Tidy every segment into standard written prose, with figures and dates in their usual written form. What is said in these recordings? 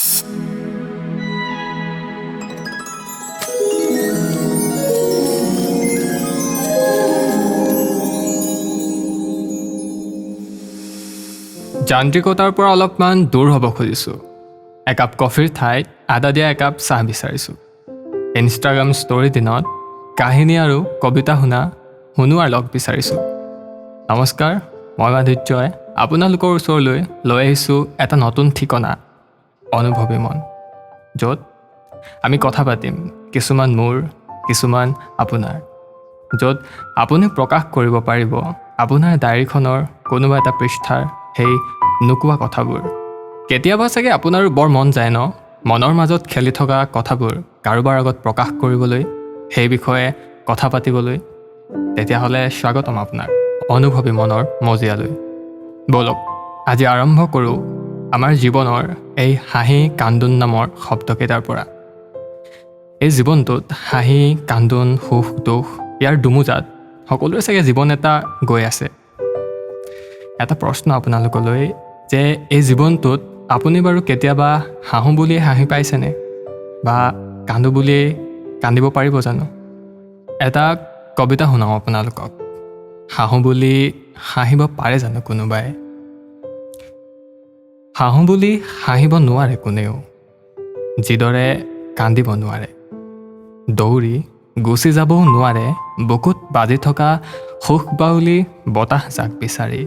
যান্ত্ৰিকতাৰ পৰা অলপমান দূৰ হ'ব খুজিছোঁ। একাপ কফিৰ ঠাইত আদা দিয়া একাপ চাহ বিচাৰিছোঁ। ইনষ্টাগ্ৰাম ষ্টৰী দিনত কাহিনী আৰু কবিতা শুনোৱাৰ লগ বিচাৰিছোঁ। নমস্কাৰ, মই মাধুৰ্যই আপোনালোকৰ ওচৰলৈ লৈ আহিছোঁ এটা নতুন ঠিকনা, অনুভৱী মন, য'ত আমি কথা পাতিম কিছুমান মোৰ, কিছুমান আপোনাৰ, য'ত আপুনি প্ৰকাশ কৰিব পাৰিব আপোনাৰ ডায়েৰীখনৰ কোনোবা এটা পৃষ্ঠাৰ সেই নোকোৱা কথাবোৰ। কেতিয়াবা চাগে আপোনাৰো বৰ মন যায় ন, মনৰ মাজত খেলি থকা কথাবোৰ কাৰোবাৰ আগত প্ৰকাশ কৰিবলৈ, সেই বিষয়ে কথা পাতিবলৈ। তেতিয়াহ'লে স্বাগতম আপোনাক অনুভৱী মনৰ মজিয়ালৈ। ব'লক আজি আৰম্ভ কৰোঁ আমাৰ জীৱনৰ এই হাঁহি কান্দোন নামৰ শব্দকেইটাৰ পৰা। এই জীৱনটোত হাঁহি কান্দোন সুখ দুখ ইয়াৰ দুমোজাত সকলোৰে চাগে জীৱন এটা গৈ আছে। এটা প্ৰশ্ন আপোনালোকলৈ যে এই জীৱনটোত আপুনি বাৰু কেতিয়াবা হাঁহো বুলিয়ে হাঁহি পাইছেনে, বা কান্দো বুলিয়ে কান্দিব পাৰিব জানো? এটা কবিতা শুনাওঁ আপোনালোকক। হাঁহো বুলি হাঁহিব পাৰে জানো কোনোবাই? হাঁহো বুলি হাঁহিব নোৱাৰে কোনেও, যিদৰে কান্দিব নোৱাৰে। দৌৰি গুচি যাবও নোৱাৰে বুকুত বাজি থকা সুখ বাউলি বতাহ জাক বিচাৰি।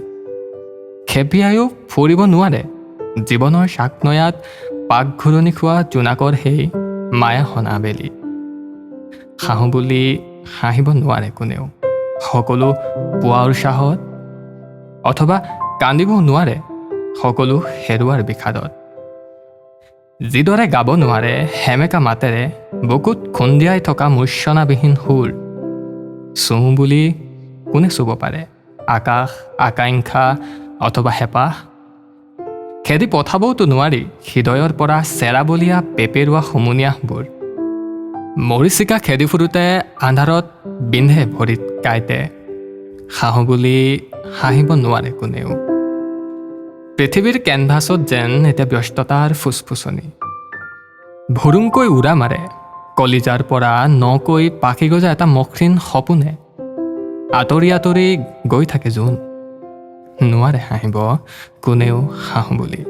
খেপিয়াইও ফুৰিব নোৱাৰে জীৱনৰ চাকনৈয়াত পাকঘূৰণি খোৱা জোনাকৰ সেই মায়া সনা আবেলি। হাঁহো বুলি হাঁহিব নোৱাৰে কোনেও সকলো পোৱা উৎসাহত, অথবা কান্দিবও নোৱাৰে সকলো হেৰুৱাৰ বিষাদত। যিদৰে গাব নোৱাৰে সেমেকা মাতেৰে বুকুত খুন্দিয়াই থকা মূৰ্ছনাবিহীন সুৰ। চুওঁ বুলি কোনে চুব পাৰে আকাশ, আকাংক্ষা অথবা হেঁপাহ? খেদি পঠাবওতো নোৱাৰি হৃদয়ৰ পৰা চেৰাবলীয়া পেপেৰুৱা হুমুনিয়াহবোৰ। মৰিচিকা খেদি ফুৰোতে আন্ধাৰত বিন্ধে ভৰিত কাঁইতে। হাঁহো বুলি হাঁহিব নোৱাৰে কোনেও। পৃথিৱীৰ কেনভাছত যেন এতিয়া ব্যস্ততাৰ ফুচফুচনি। ভুৰুংকৈ উৰা মাৰে কলিজাৰ পৰা নকৈ পাখি গজা এটা মসৃণ সপোনে। আঁতৰি আঁতৰি গৈ থাকে জোন। নোৱাৰে হাঁহিব কোনেও হাঁহো বুলি,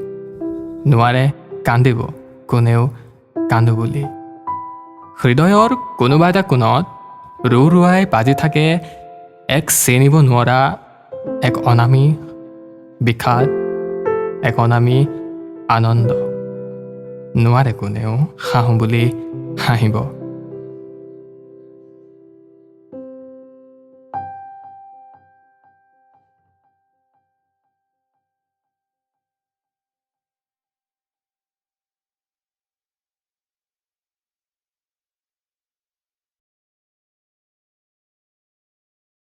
নোৱাৰে কান্দিব কোনেও কান্দো বুলি। হৃদয়ৰ কোনোবা এটা কোণত ৰুৱাই বাজি থাকে এক চিনিব নোৱাৰা, এক অনামী বিষাদ, এক অনামী আনন্দ। নোৱাৰে কোনেও হাঁহো বুলি হাঁহিব।